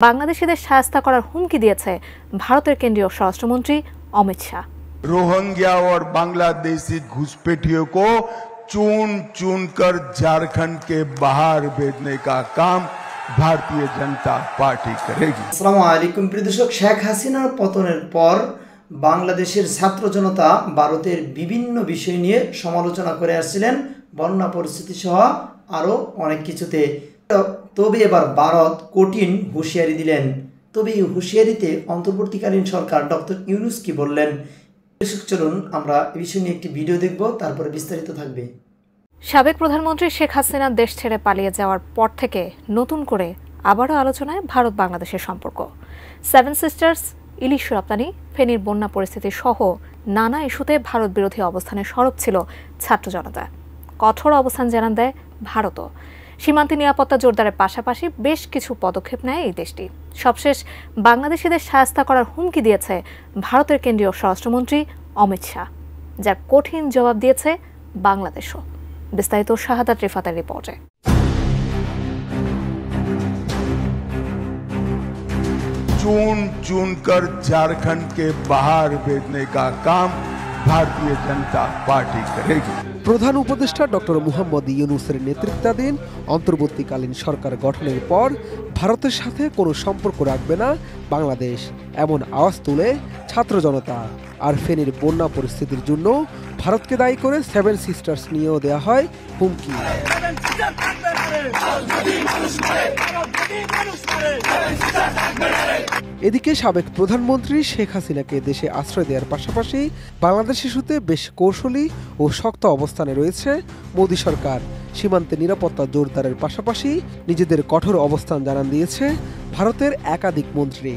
বাংলাদেশিদের শায়েস্তা করার হুমকি দিয়েছে ভারতের কেন্দ্রীয় স্বরাষ্ট্রমন্ত্রী অমিত শাহ। रोहिंग्या और बांग्लादेशी घुसपैठियों को चुन चुन कर झारखंड के बाहर भेजने का काम भारतीय जनता पार्टी करेगी। আসসালামু আলাইকুম প্রিয় দর্শক, শেখ হাসিনার পতনের পর বাংলাদেশের ছাত্র জনতা ভারতের বিভিন্ন বিষয় নিয়ে সমালোচনা করে আসছিলেন, বন্যা পরিস্থিতি সহ আরও অনেক কিছুতে। তবে এবার ভারত কঠিন হুঁশিয়ারি দিলেন। তবে এই হুঁশিয়ারিতে অন্তর্বর্তীকালীন সরকার ডক্টর ইউনূস কি বললেন, চলুন আমরা এই বিষয় নিয়ে একটি ভিডিও দেখব, তারপরে বিস্তারিত থাকবে। সাবেক প্রধানমন্ত্রী শেখ হাসিনা দেশ ছেড়ে পালিয়ে যাওয়ার পর থেকে নতুন করে আবারও আলোচনায় ভারত বাংলাদেশের সম্পর্ক। সেভেন সিস্টার্স, ইলিশ রপ্তানি, ফেনীর বন্যা পরিস্থিতি সহ নানা ইস্যুতে ভারত বিরোধী অবস্থানে সরব ছিল ছাত্র জনতা। কঠোর অবস্থান জানান দেয় ভারতও। সীমান্তে নিরাপত্তা জোরদারের পাশাপাশি বেশ কিছু পদক্ষেপ নেয় এই দেশটি। সবশেষ বাংলাদেশিদের শায়েস্তা করার হুমকি দিয়েছে ভারতের কেন্দ্রীয় স্বরাষ্ট্রমন্ত্রী অমিত শাহ, যার কঠিন জবাব দিয়েছে বাংলাদেশও। বিস্তারিত শাহাদাত রিফাতের রিপোর্টে। चुन चुन कर झारखंड के बाहर भेजने का काम भारतीय जनता पार्टी करेगी। প্রধান উপদেষ্টা ডক্টর মুহাম্মদ ইউনূসের নেতৃত্বাধীন অন্তর্বর্তীকালীন সরকার গঠনের পর ভারতের সাথে কোনো সম্পর্ক রাখবে না বাংলাদেশ, এমন আওয়াজ তুলে ছাত্র জনতা। আর ফেনীর বন্যা পরিস্থিতির জন্য ভারতকে দায়ী করে সেভেন সিস্টার্স নিয়েও দেওয়া হয় হুমকি। এদিকে সাবেক প্রধানমন্ত্রী শেখ হাসিনাকে দেশে আশ্রয় দেওয়ার পাশাপাশি বাংলাদেশ ইস্যুতে বেশ কৌশলী ও শক্ত অবস্থানে রয়েছে মোদী সরকার। সীমান্তে নিরাপত্তা জোরদারের পাশাপাশি নিজেদের কঠোর অবস্থান জানান দিয়েছে ভারতের একাধিক মন্ত্রী।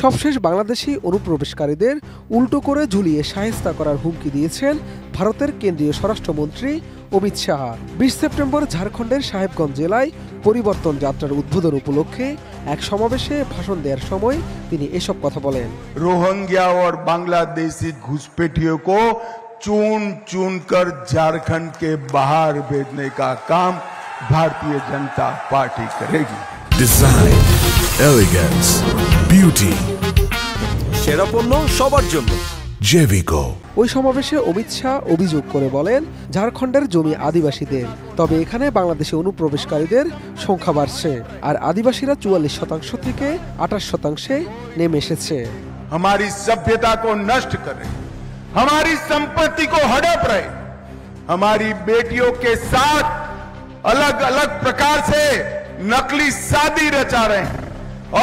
সবশেষ বাংলাদেশি অনুপ্রবেশকারীদের উল্টো করে ঝুলিয়ে শায়েস্তা করার হুমকি দিয়েছেন ভারতের কেন্দ্রীয় স্বরাষ্ট্রমন্ত্রী অমিত শাহ। 20 সেপ্টেম্বর ঝাড়খণ্ডের সাহেবগঞ্জ জেলায় পরিবর্তন যাত্রার উদ্বোধন উপলক্ষে এক সমাবেশে ভাষণ দেওয়ার সময় তিনি এসব কথা বলেন। रोहिंग्या और बांग्लादेशी घुसपैठियों को चुन चुन कर झारखंड के बाहर भेजने का काम भारतीय जनता पार्टी करेगी। ডিজাইন, এলিগেন্স, বিউটি, সেরা পণ্য সবার জন্য জেভিকো। ওই সমাবেশে অমিত শাহ অভিযোগ করে বলেন, ঝাড়খণ্ডের জমি আদিবাসীদের, তবে এখানে বাংলাদেশি অনুপ্রবেশকারীদের সংখ্যা বাড়ছে, আর আদিবাসীরা 44% থেকে 28% নেমে এসেছে। हमारी सभ्यता को नष्ट कर रहे, हमारी संपत्ति को हड़प रहे, हमारी बेटियों के साथ अलग अलग प्रकार से नकली शादी रचा रहे हैं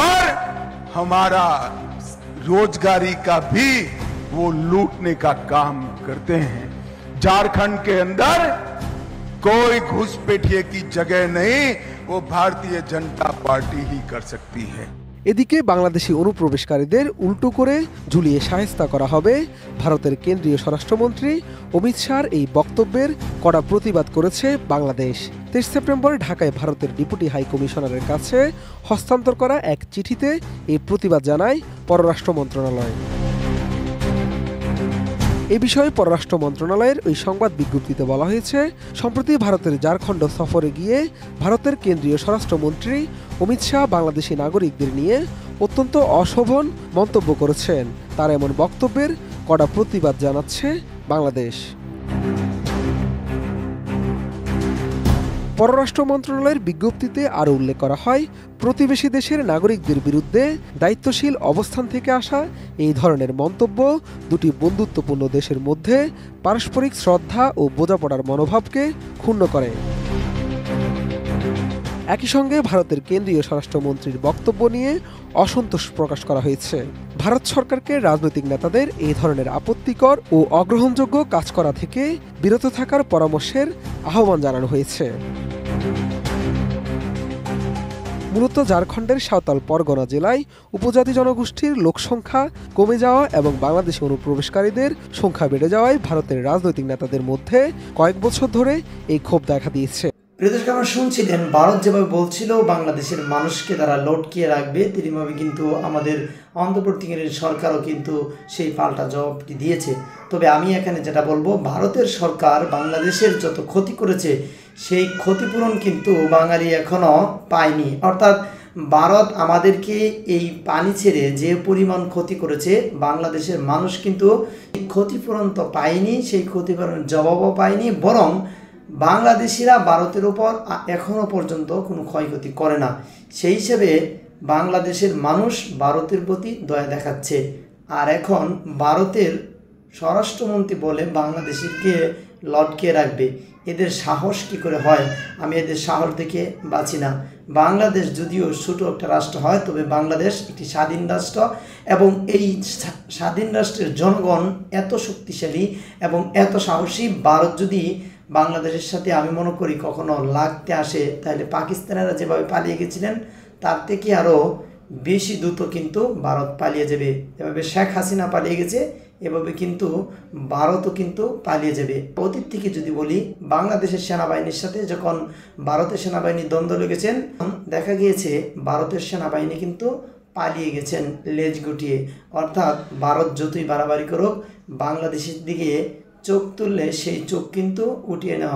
और हमारा रोजगारी का भी वो लूटने का काम करते हैं। झारखंड के अंदर कोई घुसपैठिए की जगह नहीं, वो भारतीय जनता पार्टी ही कर सकती है। এদিকে বাংলাদেশি অনুপ্রবেশকারীদের উল্টো করে ঝুলিয়ে শায়েস্তা করা হবে ভারতের কেন্দ্রীয় স্বরাষ্ট্রমন্ত্রী অমিত শাহর এই বক্তব্যের কড়া প্রতিবাদ করেছে বাংলাদেশ। 23 সেপ্টেম্বর ঢাকায় ভারতের ডেপুটি হাই কমিশনারের কাছে হস্তান্তর করা এক চিঠিতে এই প্রতিবাদ জানায় পররাষ্ট্র মন্ত্রণালয়। এ বিষয়ে পররাষ্ট্র মন্ত্রণালয়ের ওই সংবাদ বিজ্ঞপ্তিতে বলা হয়েছে, সম্প্রতি ভারতের ঝাড়খণ্ড সফরে গিয়ে ভারতের কেন্দ্রীয় স্বরাষ্ট্রমন্ত্রী অমিত শাহ বাংলাদেশি নাগরিকদের নিয়ে অত্যন্ত অশোভন মন্তব্য করেছেন। তার এমন বক্তব্যের কড়া প্রতিবাদ জানাচ্ছে বাংলাদেশ। পররাষ্ট্র মন্ত্রণালয়ের বিজ্ঞপ্তিতে আরও উল্লেখ করা হয়, প্রতিবেশী দেশের নাগরিকদের বিরুদ্ধে দায়িত্বশীল অবস্থান থেকে আসা এই ধরনের মন্তব্য দুটি বন্ধুত্বপূর্ণ দেশের মধ্যে পারস্পরিক শ্রদ্ধা ও বোঝাপড়ার মনোভাবকে ক্ষুণ্ণ করে। একই সঙ্গে ভারতের কেন্দ্রীয় স্বরাষ্ট্রমন্ত্রীর বক্তব্য নিয়ে অসন্তোষ প্রকাশ করা হয়েছে। ভারত সরকারকে রাজনৈতিক নেতাদের এই ধরনের আপত্তিকর ও অগ্রহণযোগ্য কাজ করা থেকে বিরত থাকার পরামর্শের আহ্বান জানানো হয়েছে। মূলত ঝাড়খণ্ডের সাঁওতাল পরগনা জেলায় উপজাতি জনগোষ্ঠীর লোকসংখ্যা কমে যাওয়া এবং বাংলাদেশি অনুপ্রবেশকারীদের সংখ্যা বেড়ে যাওয়ায় ভারতের রাজনৈতিক নেতাদের মধ্যে কয়েক বছর ধরে এই ক্ষোভ দেখা দিয়েছে। প্রিয় দর্শক, আমরা শুনছিলেন ভারত যেভাবে বলছিল বাংলাদেশের মানুষকে তারা লটকিয়ে রাখবে, তেমনিভাবে কিন্তু আমাদের অন্তর্বর্তীকালীন সরকারও কিন্তু সেই পাল্টা জবাবটি দিয়েছে। তবে আমি এখানে যেটা বলবো, ভারতের সরকার বাংলাদেশের যত ক্ষতি করেছে সেই ক্ষতিপূরণ কিন্তু বাঙালি এখনও পায়নি। অর্থাৎ ভারত আমাদেরকে এই পানি ছেড়ে যে পরিমাণ ক্ষতি করেছে, বাংলাদেশের মানুষ কিন্তু ক্ষতিপূরণ তো পায়নি, সেই ক্ষতিপূরণের জবাবও পায়নি, বরং বাংলাদেশিরা ভারতের উপর এখনও পর্যন্ত কোনো ক্ষয়ক্ষতি করে না। সেই হিসেবে বাংলাদেশের মানুষ ভারতের প্রতি দয়া দেখাচ্ছে। আর এখন ভারতের স্বরাষ্ট্রমন্ত্রী বলে বাংলাদেশিকে লটকে রাখবে। এদের সাহস কি করে হয়? আমি এদের সাহস দেখে বাঁচি না। বাংলাদেশ যদিও ছোটো একটা রাষ্ট্র হয়, তবে বাংলাদেশ একটি স্বাধীন রাষ্ট্র, এবং এই স্বাধীন রাষ্ট্রের জনগণ এত শক্তিশালী এবং এত সাহসী। ভারত যদি বাংলাদেশের সাথে, আমি মনে করি, কখনো লাগতে আসে, তাহলে পাকিস্তানিরা যেভাবে পালিয়ে গেছিলেন তার থেকে আরও বেশি দ্রুত কিন্তু ভারত পালিয়ে যাবে। এভাবে শেখ হাসিনা পালিয়ে গেছে, এভাবে কিন্তু ভারতও কিন্তু পালিয়ে যাবে। অতীত থেকে যদি বলি, বাংলাদেশের সেনাবাহিনীর সাথে যখন ভারতের সেনাবাহিনী দ্বন্দ্ব লেগেছেন, দেখা গিয়েছে ভারতের সেনাবাহিনী কিন্তু পালিয়ে গেছেন লেজ গুটিয়ে। অর্থাৎ ভারত যতই বাড়াবাড়ি করুক, বাংলাদেশের দিকে চোখ তুললে সেই চোখ কিন্তু উঠিয়ে নেওয়া